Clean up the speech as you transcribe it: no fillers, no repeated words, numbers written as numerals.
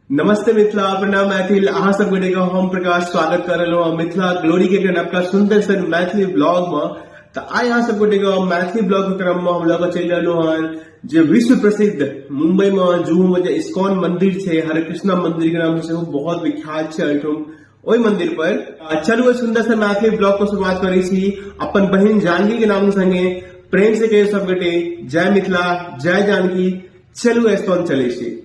नमस्ते मिथिला, प्रणाम मैथिल। अहाँ सब गोटे के हम प्रकाश स्वागत कर रहा हूँ मिथिला ग्लोरी के आपका सुंदर सन मैथिली ब्लॉग में। तो आई अहाँ सब गोटे के मैथिली ब्लॉग के क्रम में हम लोग चल रहा हन जो विश्व प्रसिद्ध मुंबई में जुहू में जो इस्कॉन मंदिर है, हरे कृष्णा मंदिर के नाम से बहुत विख्यात है। ओई मंदिर पर चलू एक सुंदर सा मैथिली ब्लॉग को शुरुआत करी छी अपन बहन जानकी के नाम संगे। प्रेम से कहे सब गोटे जय मिथिला, जय जानकी। चलू इस्कॉन चले छी।